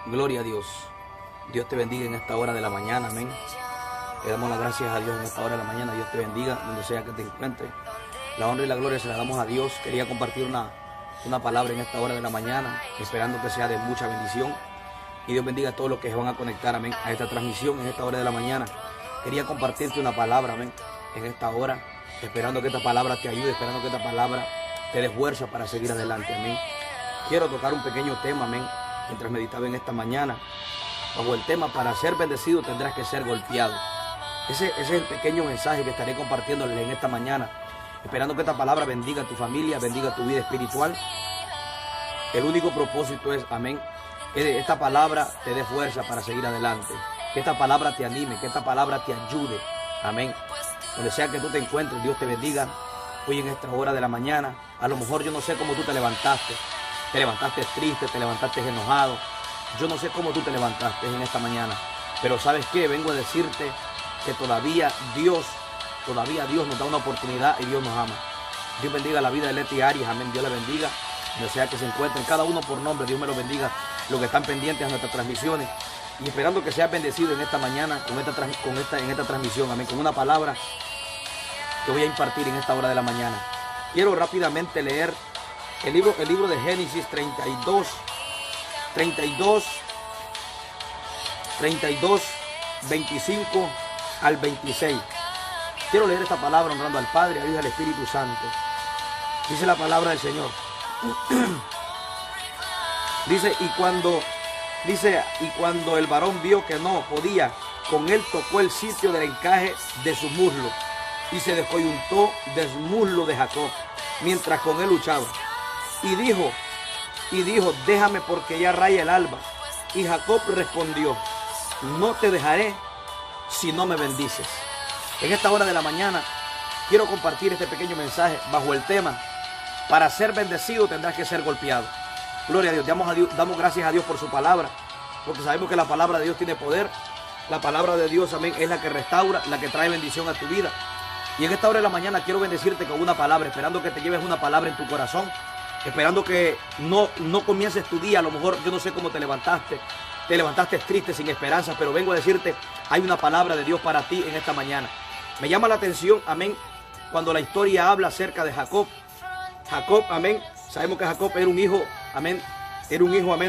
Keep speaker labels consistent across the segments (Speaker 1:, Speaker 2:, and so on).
Speaker 1: Gloria a Dios. Dios te bendiga en esta hora de la mañana, amén. Le damos las gracias a Dios en esta hora de la mañana. Dios te bendiga donde sea que te encuentres. La honra y la gloria se la damos a Dios. Quería compartir una palabra en esta hora de la mañana, esperando que sea de mucha bendición. Y Dios bendiga a todos los que se van a conectar, amén, a esta transmisión en esta hora de la mañana. Quería compartirte una palabra, amén, en esta hora, esperando que esta palabra te ayude, esperando que esta palabra te dé fuerza para seguir adelante, amén. Quiero tocar un pequeño tema, amén, mientras meditaba en esta mañana, bajo el tema: para ser bendecido tendrás que ser golpeado. Ese es el pequeño mensaje que estaré compartiéndoles en esta mañana, esperando que esta palabra bendiga a tu familia, bendiga tu vida espiritual. El único propósito es, amén, que esta palabra te dé fuerza para seguir adelante, que esta palabra te anime, que esta palabra te ayude, amén. Donde sea que tú te encuentres, Dios te bendiga hoy en esta hora de la mañana. A lo mejor yo no sé cómo tú te levantaste triste, te levantaste enojado. Yo no sé cómo tú te levantaste en esta mañana, pero ¿sabes qué? Vengo a decirte que todavía Dios nos da una oportunidad y Dios nos ama. Dios bendiga la vida de Leti Arias, amén. Dios la bendiga, donde sea que se encuentren, cada uno por nombre. Dios me lo bendiga, los que están pendientes a nuestras transmisiones, y esperando que seas bendecido en esta mañana en esta transmisión, amén, con una palabra que voy a impartir en esta hora de la mañana. Quiero rápidamente leer el libro de Génesis 32, 25 al 26. Quiero leer esta palabra honrando al Padre, al Hijo y al Espíritu Santo. Dice la palabra del Señor. Y cuando el varón vio que no podía con él, tocó el sitio del encaje de su muslo y se descoyuntó del muslo de Jacob mientras con él luchaba. Y dijo, déjame porque ya raya el alba. Y Jacob respondió, no te dejaré si no me bendices. En esta hora de la mañana quiero compartir este pequeño mensaje bajo el tema: para ser bendecido tendrás que ser golpeado. Gloria a Dios. Damos gracias a Dios por su palabra, porque sabemos que la palabra de Dios tiene poder. La palabra de Dios, amén, es la que restaura, la que trae bendición a tu vida. Y en esta hora de la mañana quiero bendecirte con una palabra, esperando que te lleves una palabra en tu corazón, esperando que no comiences tu día. A lo mejor yo no sé cómo te levantaste triste, sin esperanza, pero vengo a decirte, hay una palabra de Dios para ti en esta mañana. Me llama la atención, amén, cuando la historia habla acerca de Jacob. Jacob, amén, sabemos que Jacob era un hijo, amén,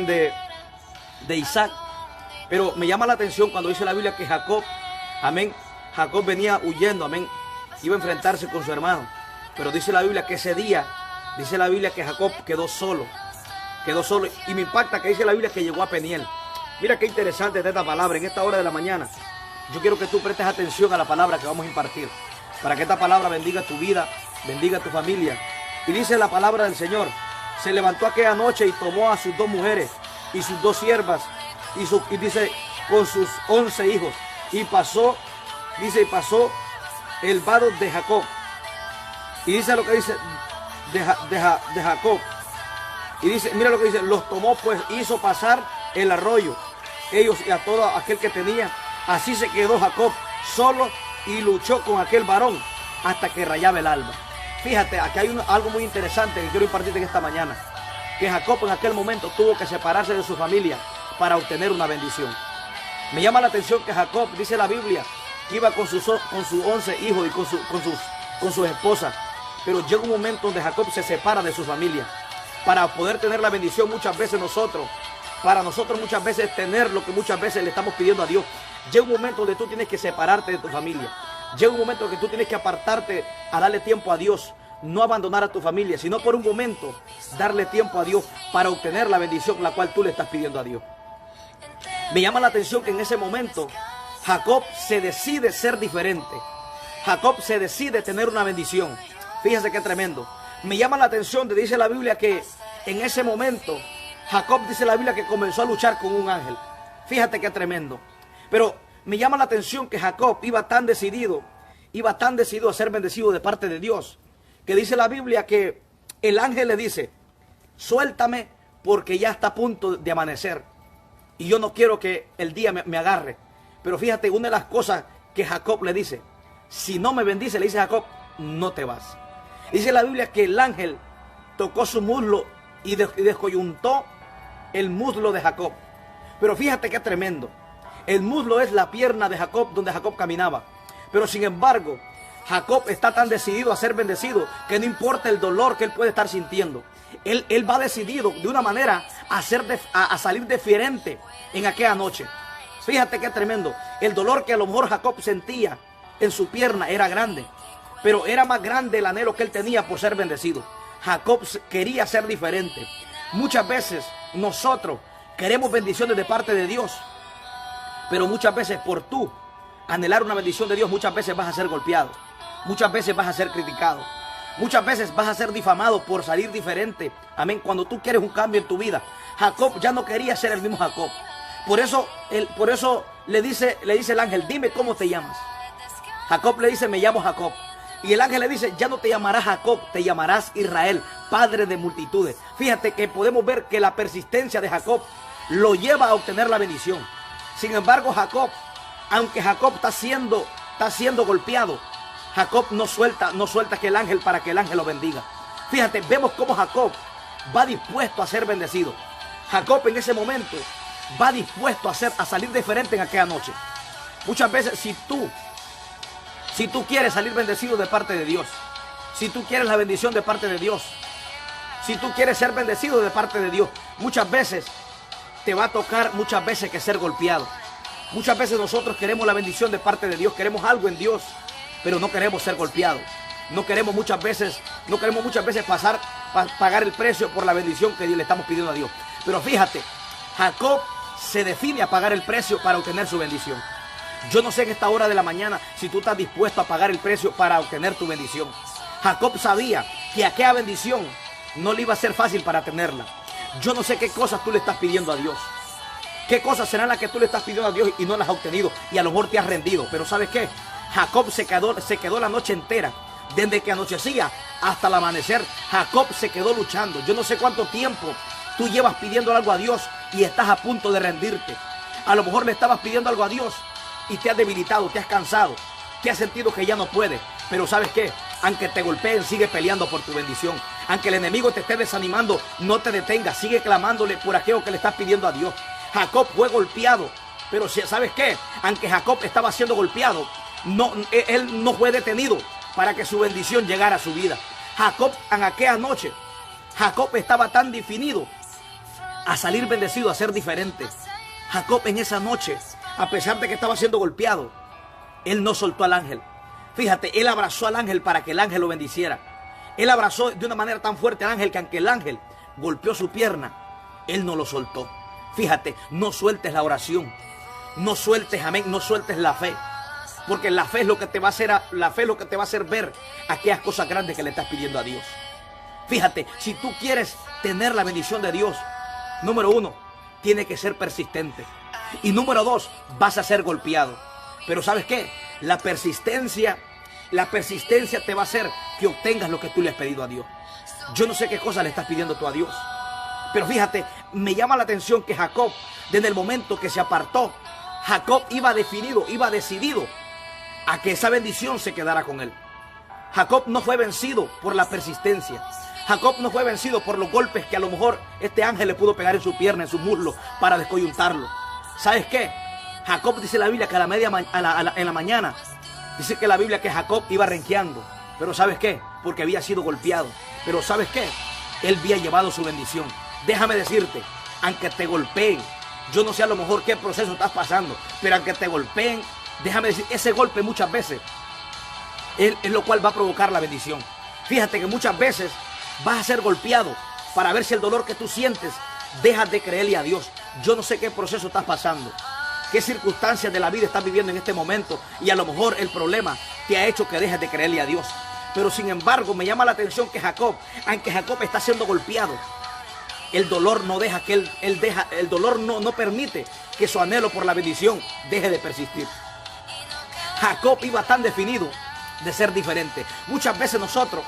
Speaker 1: de Isaac. Pero me llama la atención cuando dice la Biblia que Jacob, amén, Jacob venía huyendo, amén, iba a enfrentarse con su hermano. Pero dice la Biblia que ese día, dice la Biblia que Jacob quedó solo. Y me impacta que dice la Biblia que llegó a Peniel. Mira qué interesante es esta palabra en esta hora de la mañana. Yo quiero que tú prestes atención a la palabra que vamos a impartir, para que esta palabra bendiga tu vida, bendiga tu familia. Y dice la palabra del Señor: se levantó aquella noche y tomó a sus 2 mujeres y sus 2 siervas y dice con sus 11 hijos, y pasó el vado de Jacob. Y dice lo que dice de Jacob. Y dice, mira lo que dice: los tomó, pues hizo pasar el arroyo, ellos y a todo aquel que tenía. Así se quedó Jacob solo y luchó con aquel varón hasta que rayaba el alba. Fíjate, aquí hay algo muy interesante que quiero impartirte en esta mañana. Que Jacob en aquel momento tuvo que separarse de su familia para obtener una bendición. Me llama la atención que Jacob, dice la Biblia, que iba con sus 11 hijos y con sus esposas. Pero llega un momento donde Jacob se separa de su familia para poder tener la bendición. Muchas veces para nosotros muchas veces tener lo que muchas veces le estamos pidiendo a Dios, llega un momento donde tú tienes que separarte de tu familia. Llega un momento en que tú tienes que apartarte a darle tiempo a Dios. No abandonar a tu familia, sino por un momento darle tiempo a Dios para obtener la bendición la cual tú le estás pidiendo a Dios. Me llama la atención que en ese momento Jacob se decide ser diferente. Jacob se decide tener una bendición. Fíjense qué tremendo. Me llama la atención, dice la Biblia que en ese momento Jacob, dice la Biblia, que comenzó a luchar con un ángel. Fíjate qué tremendo. Pero me llama la atención que Jacob iba tan decidido a ser bendecido de parte de Dios, que dice la Biblia que el ángel le dice: suéltame porque ya está a punto de amanecer y yo no quiero que el día me agarre. Pero fíjate, una de las cosas que Jacob le dice: si no me bendice, le dice Jacob, no te vas. Dice la Biblia que el ángel tocó su muslo y descoyuntó el muslo de Jacob. Pero fíjate qué tremendo. El muslo es la pierna de Jacob, donde Jacob caminaba. Pero sin embargo, Jacob está tan decidido a ser bendecido que no importa el dolor que él puede estar sintiendo. Él va decidido de una manera a salir diferente en aquella noche. Fíjate qué tremendo. El dolor que a lo mejor Jacob sentía en su pierna era grande, pero era más grande el anhelo que él tenía por ser bendecido. Jacob quería ser diferente. Muchas veces nosotros queremos bendiciones de parte de Dios, pero muchas veces por tú anhelar una bendición de Dios, muchas veces vas a ser golpeado, muchas veces vas a ser criticado, muchas veces vas a ser difamado por salir diferente. Amén. Cuando tú quieres un cambio en tu vida, Jacob ya no quería ser el mismo Jacob. Por eso le dice el ángel, dime cómo te llamas. Jacob le dice, me llamo Jacob. Y el ángel le dice, ya no te llamarás Jacob, te llamarás Israel, padre de multitudes. Fíjate que podemos ver que la persistencia de Jacob lo lleva a obtener la bendición. Sin embargo, Jacob, aunque Jacob está siendo golpeado, Jacob no suelta que el ángel para que el ángel lo bendiga. Fíjate, vemos cómo Jacob va dispuesto a ser bendecido. Jacob en ese momento va dispuesto a salir diferente en aquella noche. Muchas veces si tú quieres salir bendecido de parte de Dios, si tú quieres la bendición de parte de Dios, si tú quieres ser bendecido de parte de Dios, muchas veces te va a tocar que ser golpeado. Muchas veces nosotros queremos la bendición de parte de Dios, queremos algo en Dios, pero no queremos ser golpeados. No queremos muchas veces pagar el precio por la bendición que le estamos pidiendo a Dios. Pero fíjate, Jacob se define a pagar el precio para obtener su bendición. Yo no sé en esta hora de la mañana si tú estás dispuesto a pagar el precio para obtener tu bendición. Jacob sabía que aquella bendición no le iba a ser fácil para tenerla. Yo no sé qué cosas tú le estás pidiendo a Dios. ¿Qué cosas serán las que tú le estás pidiendo a Dios y no las has obtenido? Y a lo mejor te has rendido. Pero ¿sabes qué? Jacob se quedó la noche entera. Desde que anochecía hasta el amanecer, Jacob se quedó luchando. Yo no sé cuánto tiempo tú llevas pidiendo algo a Dios y estás a punto de rendirte. A lo mejor le estabas pidiendo algo a Dios y te has debilitado, te has cansado, te has sentido que ya no puedes. Pero ¿sabes qué? Aunque te golpeen, sigue peleando por tu bendición. Aunque el enemigo te esté desanimando, no te detengas, sigue clamándole por aquello que le estás pidiendo a Dios. Jacob fue golpeado, pero ¿sabes qué? Aunque Jacob estaba siendo golpeado, él no fue detenido para que su bendición llegara a su vida. Jacob en aquella noche, Jacob estaba tan definido a salir bendecido, a ser diferente. Jacob en esa noche, a pesar de que estaba siendo golpeado, él no soltó al ángel. Fíjate, él abrazó al ángel para que el ángel lo bendiciera. Él abrazó de una manera tan fuerte al ángel que aunque el ángel golpeó su pierna, él no lo soltó. Fíjate, no sueltes la oración, no sueltes, amén, no sueltes la fe. Porque la fe es lo que te va a hacer ver aquellas cosas grandes que le estás pidiendo a Dios. Fíjate, si tú quieres tener la bendición de Dios, número 1, tiene que ser persistente. Y número 2, vas a ser golpeado. Pero ¿sabes qué? La persistencia te va a hacer que obtengas lo que tú le has pedido a Dios. Yo no sé qué cosa le estás pidiendo tú a Dios. Pero fíjate, me llama la atención que Jacob, desde el momento que se apartó, Jacob iba decidido a que esa bendición se quedara con él. Jacob no fue vencido por la persistencia. Jacob no fue vencido por los golpes que a lo mejor este ángel le pudo pegar en su pierna, en su muslo, para descoyuntarlo. ¿Sabes qué? Jacob, dice la Biblia que en la mañana, dice que la Biblia que Jacob iba renqueando. Pero ¿sabes qué? Porque había sido golpeado. Pero ¿sabes qué? Él había llevado su bendición. Déjame decirte, aunque te golpeen, yo no sé a lo mejor qué proceso estás pasando, pero aunque te golpeen, déjame decir, ese golpe muchas veces es lo cual va a provocar la bendición. Fíjate que muchas veces vas a ser golpeado para ver si el dolor que tú sientes dejas de creerle a Dios. Yo no sé qué proceso estás pasando, qué circunstancias de la vida estás viviendo en este momento, y a lo mejor el problema te ha hecho que dejes de creerle a Dios. Pero sin embargo me llama la atención que Jacob, aunque Jacob está siendo golpeado, el dolor no deja que el dolor no permite que su anhelo por la bendición deje de persistir. Jacob iba tan definido de ser diferente. Muchas veces nosotros,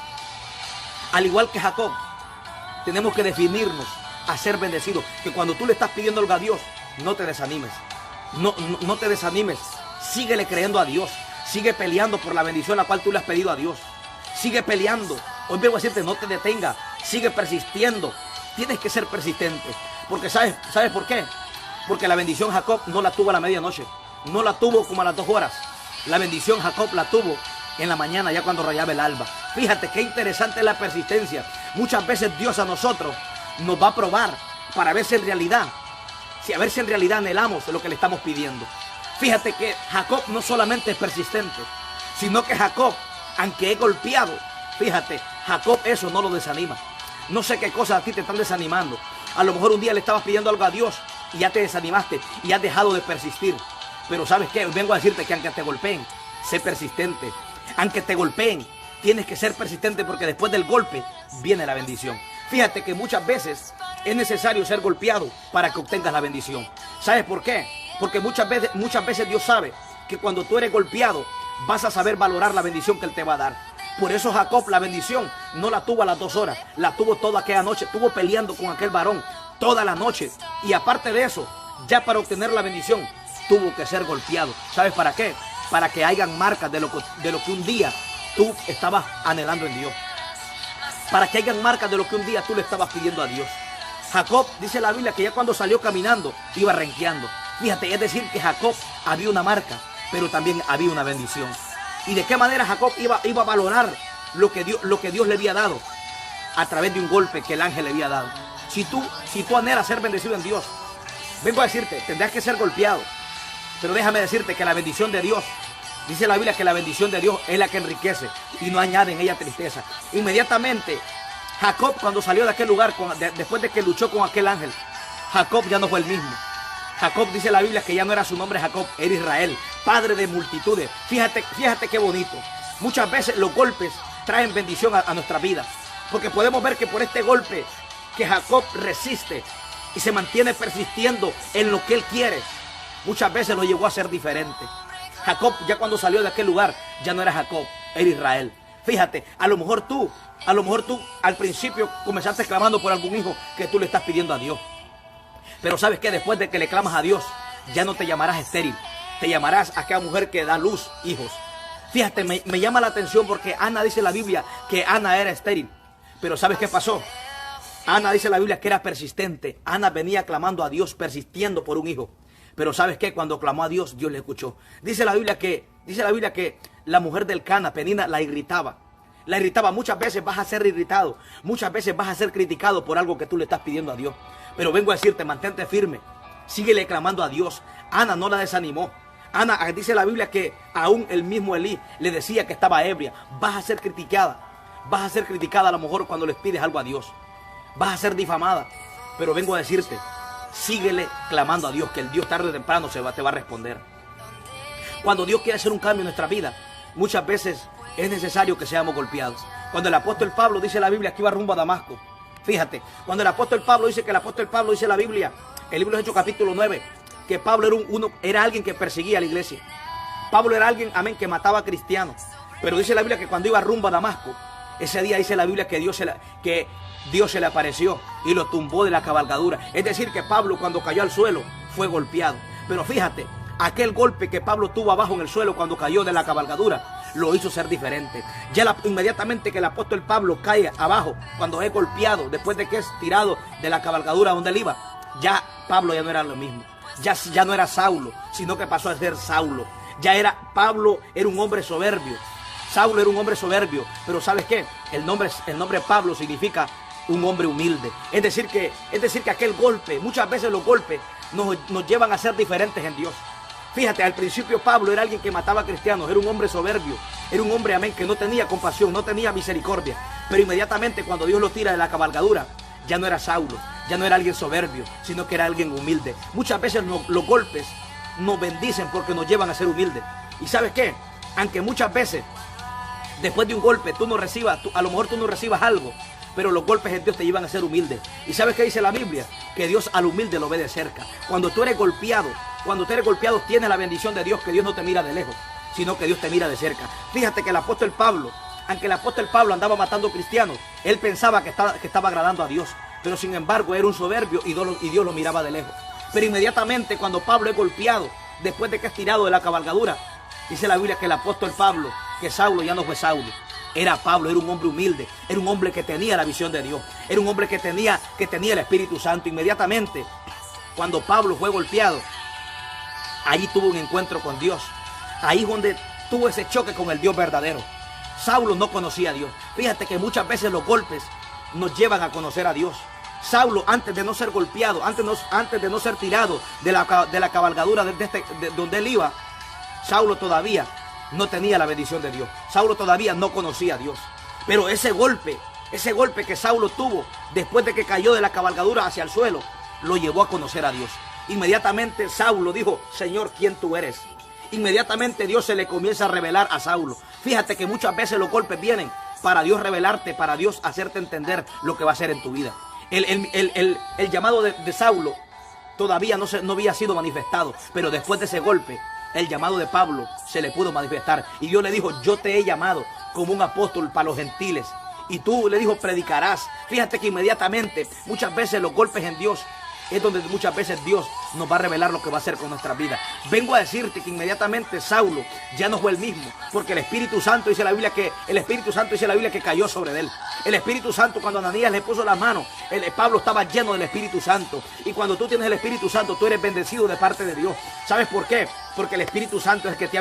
Speaker 1: al igual que Jacob, tenemos que definirnos a ser bendecidos. Que cuando tú le estás pidiendo algo a Dios, no te desanimes. No te desanimes. Síguele creyendo a Dios. Sigue peleando por la bendición la cual tú le has pedido a Dios. sigue peleando. Hoy vengo a decirte, no te detengas, sigue persistiendo. Tienes que ser persistente. Porque ¿sabes por qué? Porque la bendición Jacob no la tuvo a la medianoche. No la tuvo como a las 2 horas. La bendición Jacob la tuvo en la mañana, ya cuando rayaba el alba. Fíjate qué interesante es la persistencia. Muchas veces Dios a nosotros nos va a probar para ver si en realidad, a ver si en realidad anhelamos lo que le estamos pidiendo. Fíjate que Jacob no solamente es persistente, sino que Jacob, aunque es golpeado, fíjate, Jacob eso no lo desanima. No sé qué cosas a ti te están desanimando. A lo mejor un día le estabas pidiendo algo a Dios y ya te desanimaste y has dejado de persistir. Pero ¿sabes qué? Vengo a decirte que aunque te golpeen, sé persistente. Aunque te golpeen, tienes que ser persistente porque después del golpe viene la bendición. Fíjate que muchas veces es necesario ser golpeado para que obtengas la bendición. ¿Sabes por qué? Porque muchas veces Dios sabe que cuando tú eres golpeado vas a saber valorar la bendición que Él te va a dar. Por eso Jacob la bendición no la tuvo a las 2 horas, la tuvo toda aquella noche. Estuvo peleando con aquel varón toda la noche. Y aparte de eso, ya para obtener la bendición tuvo que ser golpeado. ¿Sabes para qué? Para que hayan marcas de lo que un día tú estabas anhelando en Dios. Para que hayan marcas de lo que un día tú le estabas pidiendo a Dios. Jacob, dice la Biblia, que ya cuando salió caminando, iba renqueando. Fíjate, es decir, que Jacob había una marca, pero también había una bendición. ¿Y de qué manera Jacob iba a valorar lo que Dios le había dado? A través de un golpe que el ángel le había dado. Si tú anhelas ser bendecido en Dios, vengo a decirte, tendrás que ser golpeado. Pero déjame decirte que la bendición de Dios, dice la Biblia que la bendición de Dios es la que enriquece y no añade en ella tristeza. Inmediatamente, Jacob cuando salió de aquel lugar, después de que luchó con aquel ángel, Jacob ya no fue el mismo. Jacob, dice la Biblia, que ya no era su nombre Jacob, era Israel, padre de multitudes. Fíjate qué bonito. Muchas veces los golpes traen bendición a nuestra vida. Porque podemos ver que por este golpe que Jacob resiste y se mantiene persistiendo en lo que él quiere, muchas veces lo llevó a ser diferente. Jacob, ya cuando salió de aquel lugar, ya no era Jacob, era Israel. Fíjate, a lo mejor tú al principio comenzaste clamando por algún hijo que tú le estás pidiendo a Dios. Pero sabes que después de que le clamas a Dios, ya no te llamarás estéril, te llamarás aquella mujer que da luz, hijos. Fíjate, me llama la atención porque Ana, dice la Biblia, que Ana era estéril. Pero ¿sabes qué pasó? Ana, dice la Biblia, que era persistente. Ana venía clamando a Dios, persistiendo por un hijo. Pero ¿sabes qué? Cuando clamó a Dios, Dios le escuchó. Dice la Biblia que la mujer del Cana, Penina, la irritaba. La irritaba. Muchas veces vas a ser irritado. Muchas veces vas a ser criticado por algo que tú le estás pidiendo a Dios. Pero vengo a decirte, mantente firme. Síguele clamando a Dios. Ana no la desanimó. Ana, dice la Biblia que aún el mismo Elí le decía que estaba ebria. Vas a ser criticada. Vas a ser criticada a lo mejor cuando les pides algo a Dios. Vas a ser difamada. Pero vengo a decirte, síguele clamando a Dios, que el Dios tarde o temprano te va a responder. Cuando Dios quiere hacer un cambio en nuestra vida, muchas veces es necesario que seamos golpeados. Cuando el apóstol Pablo, dice la Biblia, que iba rumbo a Damasco. Fíjate, cuando el apóstol Pablo dice la Biblia, el libro de Hechos capítulo 9, que Pablo era alguien que perseguía a la iglesia. Pablo era alguien, amén, que mataba a cristianos. Pero dice la Biblia que cuando iba rumbo a Damasco, ese día dice la Biblia que Dios se le apareció y lo tumbó de la cabalgadura. Es decir, que Pablo cuando cayó al suelo fue golpeado. Pero fíjate, aquel golpe que Pablo tuvo abajo en el suelo cuando cayó de la cabalgadura lo hizo ser diferente. Inmediatamente que el apóstol Pablo cae abajo, cuando es golpeado, después de que es tirado de la cabalgadura donde él iba, ya Pablo ya no era lo mismo. Ya no era Saulo, sino que pasó a ser Saulo. Pablo era un hombre soberbio. Saulo era un hombre soberbio, pero ¿sabes qué? El nombre Pablo significa un hombre humilde. Es decir que aquel golpe, muchas veces los golpes nos llevan a ser diferentes en Dios. Fíjate, al principio Pablo era alguien que mataba a cristianos, era un hombre soberbio, era un hombre, amén, que no tenía compasión, no tenía misericordia. Pero inmediatamente cuando Dios lo tira de la cabalgadura, ya no era Saulo, ya no era alguien soberbio, sino que era alguien humilde. Muchas veces los golpes nos bendicen porque nos llevan a ser humildes. ¿Y sabes qué? Aunque muchas veces después de un golpe a lo mejor tú no recibas algo, pero los golpes en Dios te llevan a ser humilde. ¿Y sabes qué dice la Biblia? Que Dios al humilde lo ve de cerca. Cuando tú eres golpeado, tienes la bendición de Dios, que Dios no te mira de lejos, sino que Dios te mira de cerca. Fíjate que el apóstol Pablo, aunque el apóstol Pablo andaba matando cristianos, él pensaba que estaba agradando a Dios, pero sin embargo era un soberbio y Dios lo miraba de lejos. Pero inmediatamente cuando Pablo es golpeado, después de que es tirado de la cabalgadura, dice la Biblia que el apóstol Pablo, que Saulo ya no fue Saulo, era Pablo, era un hombre humilde, era un hombre que tenía la visión de Dios, era un hombre que tenía el Espíritu Santo. Inmediatamente, cuando Pablo fue golpeado, ahí tuvo un encuentro con Dios. Ahí es donde tuvo ese choque con el Dios verdadero. Saulo no conocía a Dios. Fíjate que muchas veces los golpes nos llevan a conocer a Dios. Saulo, antes de no ser golpeado, antes de no ser tirado de la cabalgadura de donde él iba, Saulo todavía no tenía la bendición de Dios. Saulo todavía no conocía a Dios. Pero ese golpe que Saulo tuvo después de que cayó de la cabalgadura hacia el suelo, lo llevó a conocer a Dios. Inmediatamente Saulo dijo: Señor, ¿quién tú eres? Inmediatamente Dios se le comienza a revelar a Saulo. Fíjate que muchas veces los golpes vienen para Dios revelarte, para Dios hacerte entender lo que va a hacer en tu vida. El llamado de Saulo todavía no había sido manifestado, pero después de ese golpe, el llamado de Pablo se le pudo manifestar. Y Dios le dijo: yo te he llamado como un apóstol para los gentiles. Y tú, le dijo, predicarás. Fíjate que inmediatamente, muchas veces los golpes en Dios es donde muchas veces Dios nos va a revelar lo que va a hacer con nuestra vida. Vengo a decirte que inmediatamente Saulo ya no fue el mismo, porque el Espíritu Santo dice la Biblia que cayó sobre él. El Espíritu Santo, cuando Ananías le puso las manos, Pablo estaba lleno del Espíritu Santo. Y cuando tú tienes el Espíritu Santo, tú eres bendecido de parte de Dios. ¿Sabes por qué? Porque el Espíritu Santo es el que te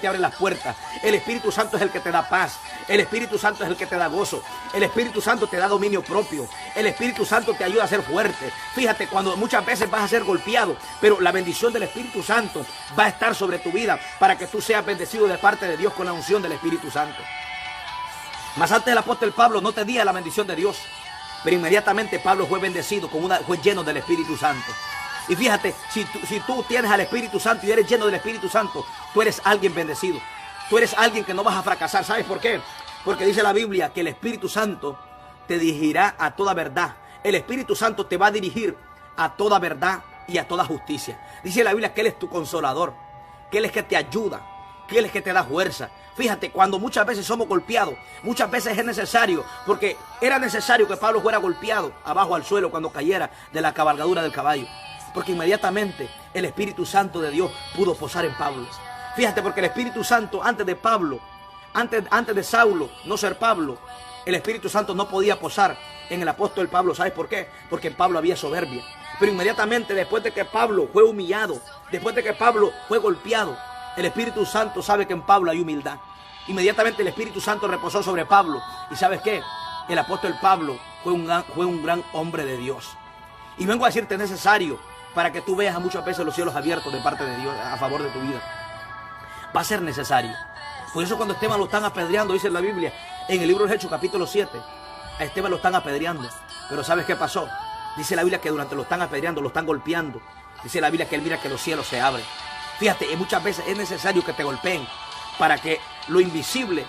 Speaker 1: abre las puertas. El Espíritu Santo es el que te da paz. El Espíritu Santo es el que te da gozo. El Espíritu Santo te da dominio propio. El Espíritu Santo te ayuda a ser fuerte. Fíjate, cuando muchas veces vas a ser golpeado, pero la bendición del Espíritu Santo va a estar sobre tu vida para que tú seas bendecido de parte de Dios con la unción del Espíritu Santo. Más antes el apóstol Pablo no tenía la bendición de Dios, pero inmediatamente Pablo fue bendecido, fue lleno del Espíritu Santo. Y fíjate, si tú tienes al Espíritu Santo y eres lleno del Espíritu Santo, tú eres alguien bendecido. Tú eres alguien que no vas a fracasar. ¿Sabes por qué? Porque dice la Biblia que el Espíritu Santo te dirigirá a toda verdad. El Espíritu Santo te va a dirigir a toda verdad y a toda justicia. Dice la Biblia que Él es tu consolador, que Él es que te ayuda, que Él es que te da fuerza. Fíjate, cuando muchas veces somos golpeados, muchas veces es necesario, porque era necesario que Pablo fuera golpeado abajo al suelo cuando cayera de la cabalgadura del caballo. Porque inmediatamente el Espíritu Santo de Dios pudo posar en Pablo. Fíjate, porque el Espíritu Santo antes de Pablo, antes de Saulo no ser Pablo, el Espíritu Santo no podía posar en el apóstol Pablo. ¿Sabes por qué? Porque en Pablo había soberbia. Pero inmediatamente después de que Pablo fue humillado, después de que Pablo fue golpeado, el Espíritu Santo sabe que en Pablo hay humildad. Inmediatamente el Espíritu Santo reposó sobre Pablo. ¿Y sabes qué? El apóstol Pablo fue un gran hombre de Dios. Y vengo a decirte, es necesario para que tú veas muchas veces los cielos abiertos de parte de Dios a favor de tu vida. Va a ser necesario. Por eso cuando Esteban lo están apedreando, dice la Biblia, en el libro de Hechos capítulo 7, a Esteban lo están apedreando. Pero ¿sabes qué pasó? Dice la Biblia que durante lo están apedreando, lo están golpeando. Dice la Biblia que él mira que los cielos se abren. Fíjate, muchas veces es necesario que te golpeen para que lo invisible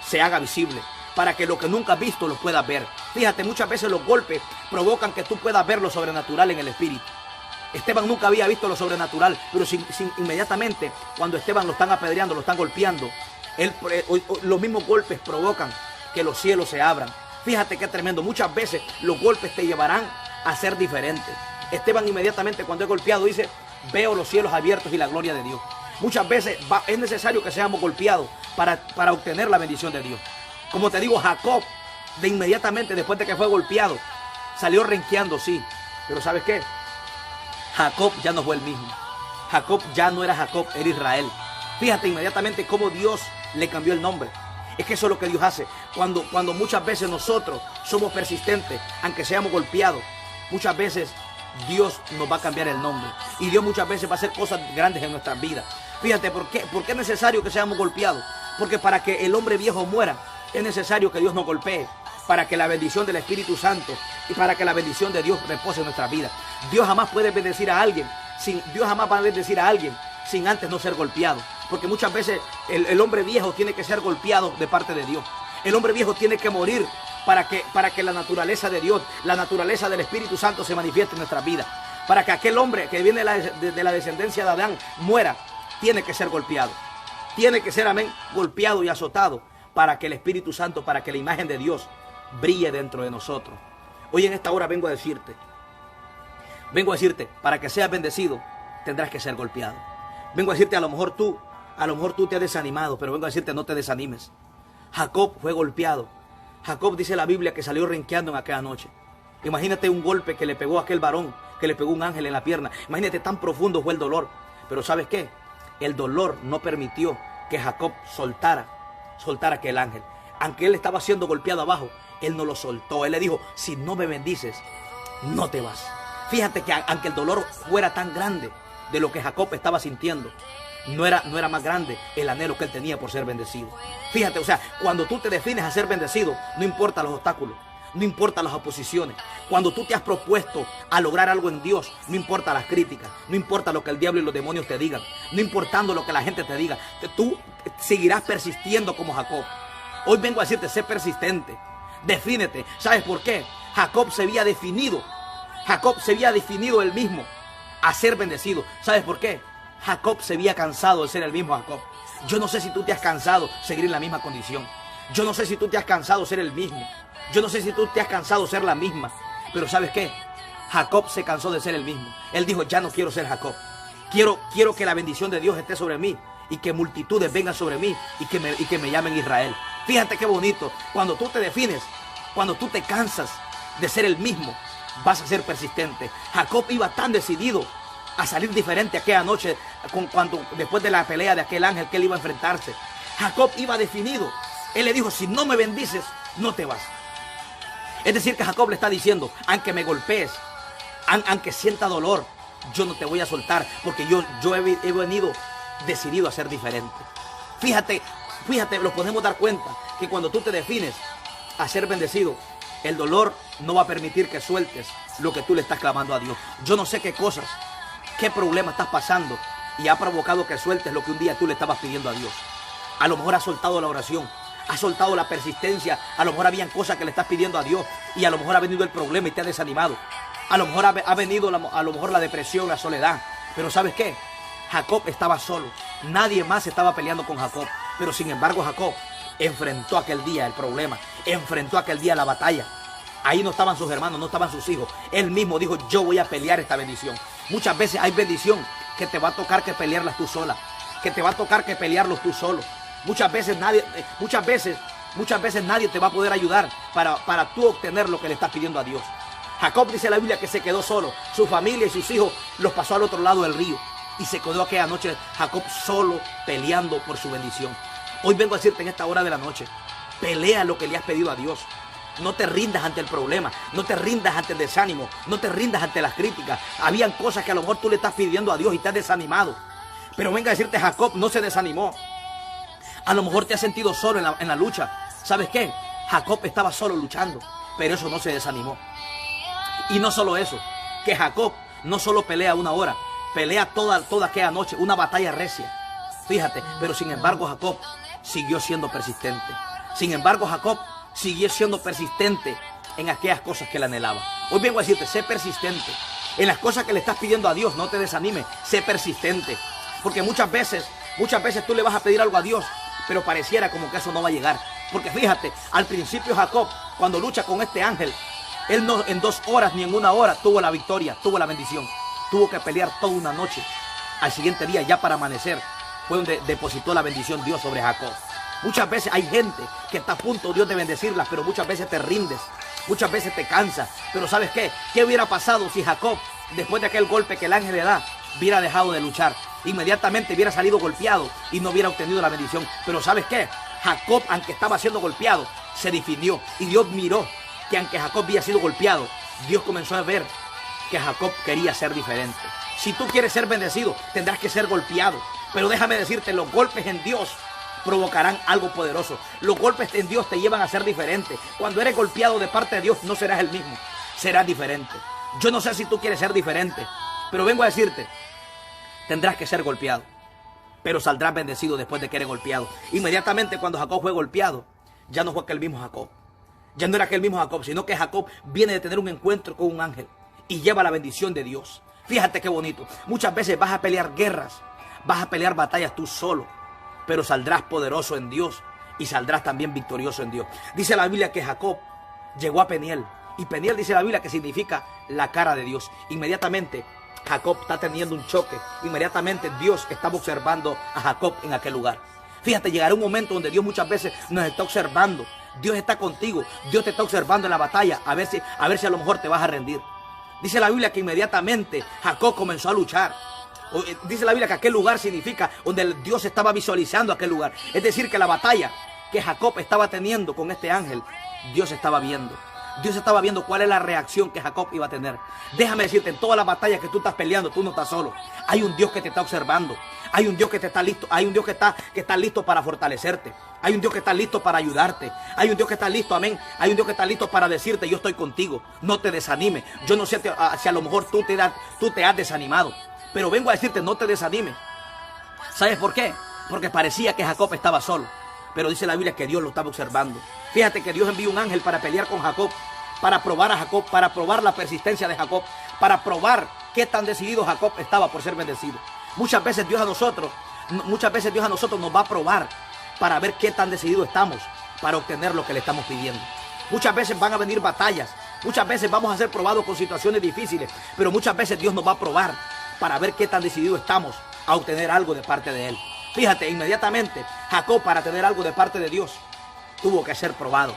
Speaker 1: se haga visible, para que lo que nunca has visto lo puedas ver. Fíjate, muchas veces los golpes provocan que tú puedas ver lo sobrenatural en el Espíritu. Esteban nunca había visto lo sobrenatural, pero inmediatamente cuando Esteban lo están apedreando, lo están golpeando, los mismos golpes provocan que los cielos se abran. Fíjate qué tremendo. Muchas veces los golpes te llevarán a ser diferente. Esteban inmediatamente cuando es golpeado dice: veo los cielos abiertos y la gloria de Dios. Muchas veces es necesario que seamos golpeados para obtener la bendición de Dios. Como te digo, Jacob, de inmediatamente después de que fue golpeado, salió renqueando, sí. Pero ¿sabes qué? Jacob ya no fue el mismo. Jacob ya no era Jacob, era Israel. Fíjate inmediatamente cómo Dios le cambió el nombre. Es que eso es lo que Dios hace. Cuando muchas veces nosotros somos persistentes, aunque seamos golpeados, muchas veces Dios nos va a cambiar el nombre. Y Dios muchas veces va a hacer cosas grandes en nuestras vidas. Fíjate, ¿por qué es necesario que seamos golpeados? Porque para que el hombre viejo muera, es necesario que Dios nos golpee. Para que la bendición del Espíritu Santo y para que la bendición de Dios repose en nuestra vida. Dios jamás puede bendecir a alguien. Dios jamás va a bendecir a alguien sin antes no ser golpeado. Porque muchas veces el hombre viejo tiene que ser golpeado de parte de Dios. El hombre viejo tiene que morir para que la naturaleza de Dios, la naturaleza del Espíritu Santo se manifieste en nuestra vida. Para que aquel hombre que viene de la descendencia de Adán muera, tiene que ser golpeado. Tiene que ser, amén, golpeado y azotado para que el Espíritu Santo, para que la imagen de Dios brille dentro de nosotros. Hoy en esta hora vengo a decirte, para que seas bendecido, tendrás que ser golpeado. Vengo a decirte, a lo mejor tú te has desanimado, pero vengo a decirte, no te desanimes. Jacob fue golpeado. Jacob, dice la Biblia, que salió renqueando en aquella noche. Imagínate un golpe que le pegó a aquel varón, que le pegó un ángel en la pierna. Imagínate, tan profundo fue el dolor. Pero ¿sabes qué? El dolor no permitió que Jacob soltara aquel ángel. Aunque él estaba siendo golpeado abajo, él no lo soltó. Él le dijo, si no me bendices, no te vas. Fíjate que aunque el dolor fuera tan grande de lo que Jacob estaba sintiendo, no era más grande el anhelo que él tenía por ser bendecido. Fíjate, o sea, cuando tú te defines a ser bendecido, no importa los obstáculos, no importa las oposiciones. Cuando tú te has propuesto a lograr algo en Dios, no importa las críticas, no importa lo que el diablo y los demonios te digan, no importando lo que la gente te diga, tú seguirás persistiendo como Jacob. Hoy vengo a decirte, sé persistente, defínete. ¿Sabes por qué? Jacob se había definido él mismo a ser bendecido. ¿Sabes por qué? Jacob se había cansado de ser el mismo Jacob. Yo no sé si tú te has cansado de seguir en la misma condición. Yo no sé si tú te has cansado de ser el mismo. Yo no sé si tú te has cansado de ser la misma. Pero ¿sabes qué? Jacob se cansó de ser el mismo. Él dijo, ya no quiero ser Jacob. Quiero que la bendición de Dios esté sobre mí y que multitudes vengan sobre mí y que me llamen Israel. Fíjate qué bonito. Cuando tú te defines, cuando tú te cansas de ser el mismo, vas a ser persistente. Jacob iba tan decidido a salir diferente aquella noche, después de la pelea de aquel ángel que él iba a enfrentarse. Jacob iba definido. Él le dijo, si no me bendices, no te vas. Es decir, que Jacob le está diciendo, aunque me golpees, aunque sienta dolor, yo no te voy a soltar, porque yo he venido decidido a ser diferente. Fíjate, nos podemos dar cuenta que cuando tú te defines a ser bendecido, el dolor no va a permitir que sueltes lo que tú le estás clamando a Dios. Yo no sé qué cosas, qué problema estás pasando y ha provocado que sueltes lo que un día tú le estabas pidiendo a Dios. A lo mejor has soltado la oración, has soltado la persistencia. A lo mejor habían cosas que le estás pidiendo a Dios y a lo mejor ha venido el problema y te ha desanimado. A lo mejor ha venido a lo mejor la depresión, la soledad. Pero ¿sabes qué? Jacob estaba solo. Nadie más estaba peleando con Jacob. Pero sin embargo Jacob enfrentó aquel día el problema, enfrentó aquel día la batalla. Ahí no estaban sus hermanos, no estaban sus hijos. Él mismo dijo, yo voy a pelear esta bendición. Muchas veces hay bendición que te va a tocar que pelearlas tú sola, que te va a tocar que pelearlos tú solo. Muchas veces nadie te va a poder ayudar para tú obtener lo que le estás pidiendo a Dios. Jacob, dice la Biblia, que se quedó solo. Su familia y sus hijos los pasó al otro lado del río. Y se quedó aquella noche Jacob solo peleando por su bendición. Hoy vengo a decirte en esta hora de la noche, pelea lo que le has pedido a Dios. No te rindas ante el problema, no te rindas ante el desánimo, no te rindas ante las críticas. Habían cosas que a lo mejor tú le estás pidiendo a Dios y te has desanimado. Pero venga a decirte, Jacob no se desanimó. A lo mejor te has sentido solo en la lucha. ¿Sabes qué? Jacob estaba solo luchando, pero eso no se desanimó. Y no solo eso, que Jacob no solo pelea una hora, pelea toda aquella noche, una batalla recia. Fíjate, pero sin embargo Jacob siguió siendo persistente. Sin embargo Jacob siguió siendo persistente en aquellas cosas que él anhelaba. Hoy vengo a decirte, sé persistente. En las cosas que le estás pidiendo a Dios, no te desanimes, sé persistente. Porque muchas veces tú le vas a pedir algo a Dios, pero pareciera como que eso no va a llegar. Porque fíjate, al principio Jacob, cuando lucha con este ángel, él no en 2 horas ni en 1 hora tuvo la victoria, tuvo la bendición. Tuvo que pelear toda una noche. Al siguiente día, ya para amanecer, fue donde depositó la bendición Dios sobre Jacob. Muchas veces hay gente que está a punto Dios de bendecirla, pero muchas veces te rindes, muchas veces te cansas. Pero ¿sabes qué? ¿Qué hubiera pasado si Jacob, después de aquel golpe que el ángel le da, hubiera dejado de luchar? Inmediatamente hubiera salido golpeado y no hubiera obtenido la bendición. Pero ¿sabes qué? Jacob, aunque estaba siendo golpeado, se definió. Y Dios miró que aunque Jacob había sido golpeado, Dios comenzó a ver que Jacob quería ser diferente. Si tú quieres ser bendecido, tendrás que ser golpeado. Pero déjame decirte, los golpes en Dios provocarán algo poderoso. Los golpes en Dios te llevan a ser diferente. Cuando eres golpeado de parte de Dios, no serás el mismo, serás diferente. Yo no sé si tú quieres ser diferente, pero vengo a decirte, tendrás que ser golpeado, pero saldrás bendecido después de que eres golpeado. Inmediatamente cuando Jacob fue golpeado, ya no fue aquel mismo Jacob. Ya no era aquel mismo Jacob, sino que Jacob viene de tener un encuentro con un ángel y lleva la bendición de Dios. Fíjate qué bonito. Muchas veces vas a pelear guerras, vas a pelear batallas tú solo, pero saldrás poderoso en Dios y saldrás también victorioso en Dios. Dice la Biblia que Jacob llegó a Peniel, y Peniel dice la Biblia que significa la cara de Dios. Inmediatamente Jacob está teniendo un choque. Inmediatamente Dios estaba observando a Jacob en aquel lugar. Fíjate, llegará un momento donde Dios muchas veces nos está observando. Dios está contigo, Dios te está observando en la batalla, a ver si a lo mejor te vas a rendir. Dice la Biblia que inmediatamente Jacob comenzó a luchar. Dice la Biblia que aquel lugar significa donde Dios estaba visualizando aquel lugar. Es decir, que la batalla que Jacob estaba teniendo con este ángel, Dios estaba viendo. Dios estaba viendo cuál es la reacción que Jacob iba a tener. Déjame decirte, en todas las batallas que tú estás peleando, tú no estás solo. Hay un Dios que te está observando. Hay un Dios que te está listo. Hay un Dios que está listo para fortalecerte. Hay un Dios que está listo para ayudarte. Hay un Dios que está listo, amén. Hay un Dios que está listo para decirte, yo estoy contigo. No te desanimes. Yo no sé si a lo mejor tú te has desanimado. Pero vengo a decirte, no te desanimes. ¿Sabes por qué? Porque parecía que Jacob estaba solo. Pero dice la Biblia que Dios lo estaba observando. Fíjate que Dios envió un ángel para pelear con Jacob, para probar a Jacob, para probar la persistencia de Jacob, para probar qué tan decidido Jacob estaba por ser bendecido. Muchas veces Dios a nosotros nos va a probar para ver qué tan decididos estamos para obtener lo que le estamos pidiendo. Muchas veces van a venir batallas, muchas veces vamos a ser probados con situaciones difíciles, pero muchas veces Dios nos va a probar para ver qué tan decididos estamos a obtener algo de parte de Él. Fíjate, inmediatamente Jacob, para tener algo de parte de Dios, tuvo que ser probado.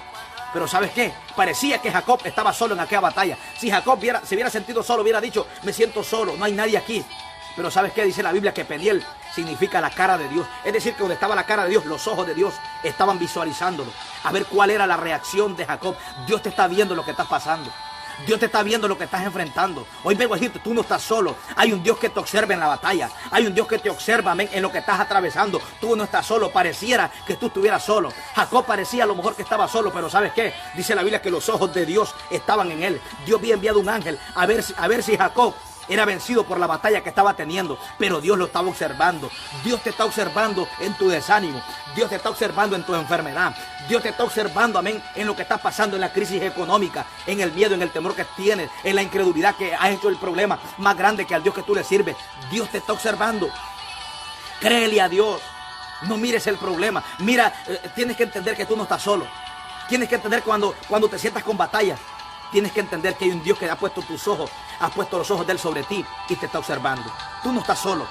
Speaker 1: Pero ¿sabes qué? Parecía que Jacob estaba solo en aquella batalla. Si Jacob se hubiera sentido solo, hubiera dicho, me siento solo, no hay nadie aquí. Pero ¿sabes qué? Dice la Biblia que Peniel significa la cara de Dios. Es decir, que donde estaba la cara de Dios, los ojos de Dios estaban visualizándolo. A ver cuál era la reacción de Jacob. Dios te está viendo lo que estás pasando. Dios te está viendo lo que estás enfrentando. Hoy vengo a decirte, tú no estás solo. Hay un Dios que te observa en la batalla. Hay un Dios que te observa, amén, en lo que estás atravesando. Tú no estás solo. Pareciera que tú estuvieras solo. Jacob parecía a lo mejor que estaba solo, pero ¿sabes qué? Dice la Biblia que los ojos de Dios estaban en él. Dios había enviado un ángel a ver si Jacob era vencido por la batalla que estaba teniendo, pero Dios lo estaba observando. Dios te está observando en tu desánimo. Dios te está observando en tu enfermedad. Dios te está observando, amén, en lo que está pasando, en la crisis económica, en el miedo, en el temor que tienes, en la incredulidad que ha hecho el problema más grande que al Dios que tú le sirves. Dios te está observando. Créele a Dios. No mires el problema. Mira, tienes que entender que tú no estás solo. Tienes que entender cuando te sientas con batallas. Tienes que entender que hay un Dios que ha puesto tus ojos, ha puesto los ojos de Él sobre ti y te está observando. Tú no estás solo.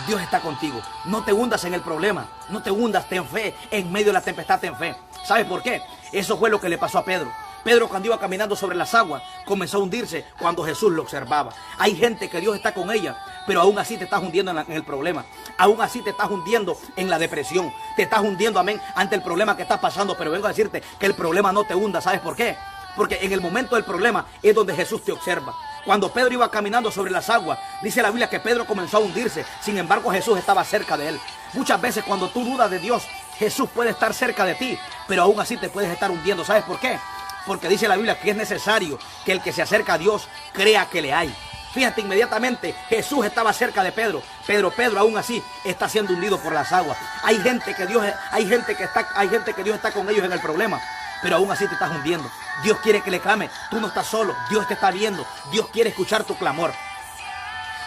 Speaker 1: Dios está contigo. No te hundas en el problema. No te hundas, ten fe. En medio de la tempestad, ten fe. ¿Sabes por qué? Eso fue lo que le pasó a Pedro. Pedro, cuando iba caminando sobre las aguas, comenzó a hundirse cuando Jesús lo observaba. Hay gente que Dios está con ella, pero aún así te estás hundiendo en el problema. Aún así te estás hundiendo en la depresión. Te estás hundiendo, amén, ante el problema que estás pasando. Pero vengo a decirte que el problema no te hunda. ¿Sabes por qué? Porque en el momento del problema es donde Jesús te observa. Cuando Pedro iba caminando sobre las aguas, dice la Biblia que Pedro comenzó a hundirse. Sin embargo, Jesús estaba cerca de él. Muchas veces cuando tú dudas de Dios, Jesús puede estar cerca de ti, pero aún así te puedes estar hundiendo. ¿Sabes por qué? Porque dice la Biblia que es necesario que el que se acerca a Dios crea que le hay. Fíjate, inmediatamente Jesús estaba cerca de Pedro. Pedro aún así está siendo hundido por las aguas. Hay gente que Dios está con ellos en el problema, pero aún así te estás hundiendo. Dios quiere que le clame. Tú no estás solo. Dios te está viendo. Dios quiere escuchar tu clamor.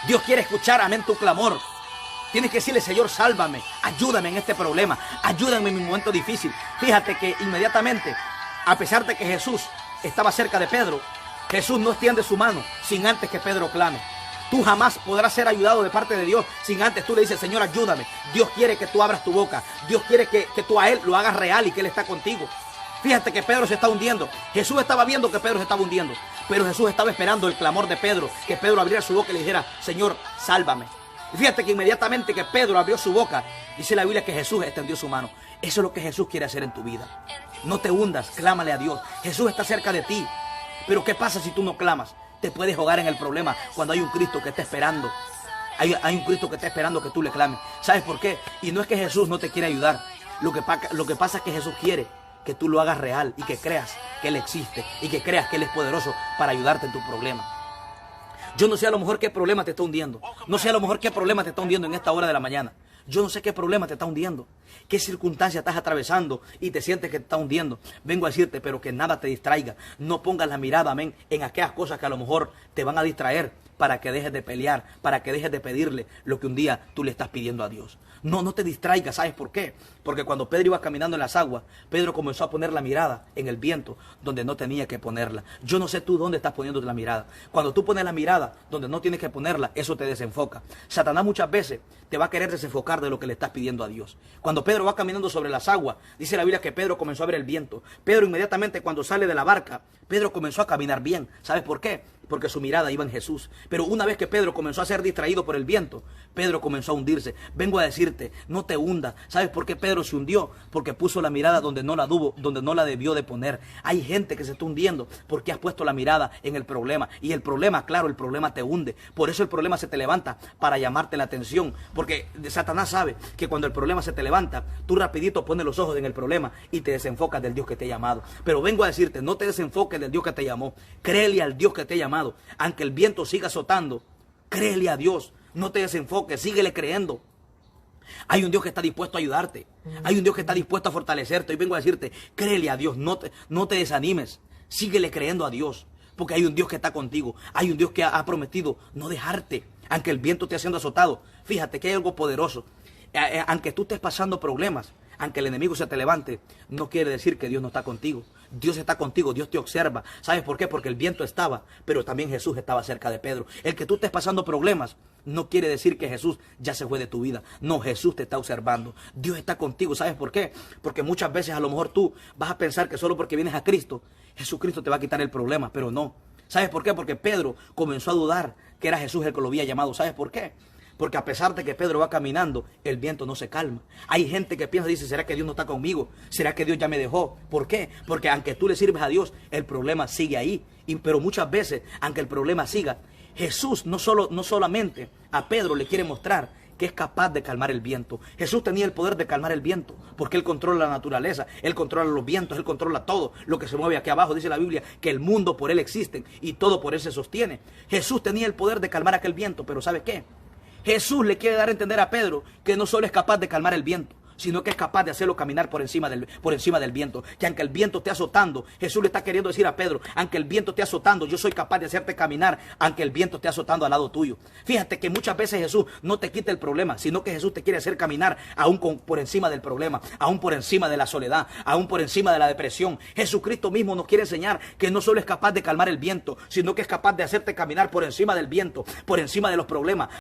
Speaker 1: Dios quiere escuchar, amén, tu clamor. Tienes que decirle, Señor, sálvame. Ayúdame en este problema. Ayúdame en mi momento difícil. Fíjate que inmediatamente, a pesar de que Jesús estaba cerca de Pedro, Jesús no extiende su mano sin antes que Pedro clame. Tú jamás podrás ser ayudado de parte de Dios sin antes tú le dices, Señor, ayúdame. Dios quiere que tú abras tu boca. Dios quiere que tú a Él lo hagas real y que Él está contigo. Fíjate que Pedro se está hundiendo. Jesús estaba viendo que Pedro se estaba hundiendo, pero Jesús estaba esperando el clamor de Pedro, que Pedro abriera su boca y le dijera, Señor, sálvame. Y fíjate que inmediatamente que Pedro abrió su boca, dice la Biblia que Jesús extendió su mano. Eso es lo que Jesús quiere hacer en tu vida. No te hundas, clámale a Dios. Jesús está cerca de ti. Pero ¿qué pasa si tú no clamas? Te puedes ahogar en el problema cuando hay un Cristo que está esperando. Hay un Cristo que está esperando que tú le clames. ¿Sabes por qué? Y no es que Jesús no te quiere ayudar. Lo que pasa es que Jesús quiere que tú lo hagas real y que creas que Él existe y que creas que Él es poderoso para ayudarte en tu problema. Yo no sé a lo mejor qué problema te está hundiendo. No sé a lo mejor qué problema te está hundiendo en esta hora de la mañana. Yo no sé qué problema te está hundiendo. Qué circunstancia estás atravesando y te sientes que te está hundiendo. Vengo a decirte, pero que nada te distraiga. No pongas la mirada, amén, en aquellas cosas que a lo mejor te van a distraer para que dejes de pelear, para que dejes de pedirle lo que un día tú le estás pidiendo a Dios. No te distraigas. ¿Sabes por qué? Porque cuando Pedro iba caminando en las aguas, Pedro comenzó a poner la mirada en el viento donde no tenía que ponerla. Yo no sé tú dónde estás poniendo la mirada. Cuando tú pones la mirada donde no tienes que ponerla, eso te desenfoca. Satanás muchas veces te va a querer desenfocar de lo que le estás pidiendo a Dios. Cuando Pedro va caminando sobre las aguas, dice la Biblia que Pedro comenzó a ver el viento. Pedro inmediatamente cuando sale de la barca, Pedro comenzó a caminar bien. ¿Sabes por qué? Porque su mirada iba en Jesús. Pero una vez que Pedro comenzó a ser distraído por el viento, Pedro comenzó a hundirse. Vengo a decirte, no te hundas. ¿Sabes por qué Pedro se hundió? Porque puso la mirada donde no la debió de poner. Hay gente que se está hundiendo porque has puesto la mirada en el problema. Y el problema, claro, el problema te hunde. Por eso el problema se te levanta para llamarte la atención. Porque Satanás sabe que cuando el problema se te levanta, tú rapidito pones los ojos en el problema y te desenfocas del Dios que te ha llamado. Pero vengo a decirte, no te desenfoques del Dios que te llamó. Créele al Dios que te ha llamado. Aunque el viento siga azotando, créele a Dios. No te desenfoques, síguele creyendo. Hay un Dios que está dispuesto a ayudarte. Hay un Dios que está dispuesto a fortalecerte. Hoy vengo a decirte, créele a Dios, no te desanimes. Síguele creyendo a Dios, porque hay un Dios que está contigo. Hay un Dios que ha prometido no dejarte, aunque el viento esté siendo azotado. Fíjate que hay algo poderoso. Aunque tú estés pasando problemas, aunque el enemigo se te levante, no quiere decir que Dios no está contigo. Dios está contigo, Dios te observa. ¿Sabes por qué? Porque el viento estaba, pero también Jesús estaba cerca de Pedro. El que tú estés pasando problemas no quiere decir que Jesús ya se fue de tu vida. No, Jesús te está observando. Dios está contigo. ¿Sabes por qué? Porque muchas veces a lo mejor tú vas a pensar que solo porque vienes a Cristo, Jesucristo te va a quitar el problema, pero no. ¿Sabes por qué? Porque Pedro comenzó a dudar que era Jesús el que lo había llamado. ¿Sabes por qué? Porque a pesar de que Pedro va caminando, el viento no se calma. Hay gente que piensa y dice, ¿será que Dios no está conmigo? ¿Será que Dios ya me dejó? ¿Por qué? Porque aunque tú le sirves a Dios, el problema sigue ahí. Pero muchas veces, aunque el problema siga, Jesús no solamente a Pedro le quiere mostrar que es capaz de calmar el viento. Jesús tenía el poder de calmar el viento, porque Él controla la naturaleza, Él controla los vientos, Él controla todo lo que se mueve aquí abajo. Dice la Biblia que el mundo por Él existe y todo por Él se sostiene. Jesús tenía el poder de calmar aquel viento, pero ¿sabe qué? Jesús le quiere dar a entender a Pedro que no solo es capaz de calmar el viento, sino que es capaz de hacerlo caminar por encima del viento. Que aunque el viento esté azotando, Jesús le está queriendo decir a Pedro, aunque el viento esté azotando, yo soy capaz de hacerte caminar, aunque el viento esté azotando al lado tuyo. Fíjate que muchas veces Jesús no te quita el problema, sino que Jesús te quiere hacer caminar aún por encima del problema, aún por encima de la soledad, aún por encima de la depresión. Jesucristo mismo nos quiere enseñar que no solo es capaz de calmar el viento, sino que es capaz de hacerte caminar por encima del viento, por encima de los problemas.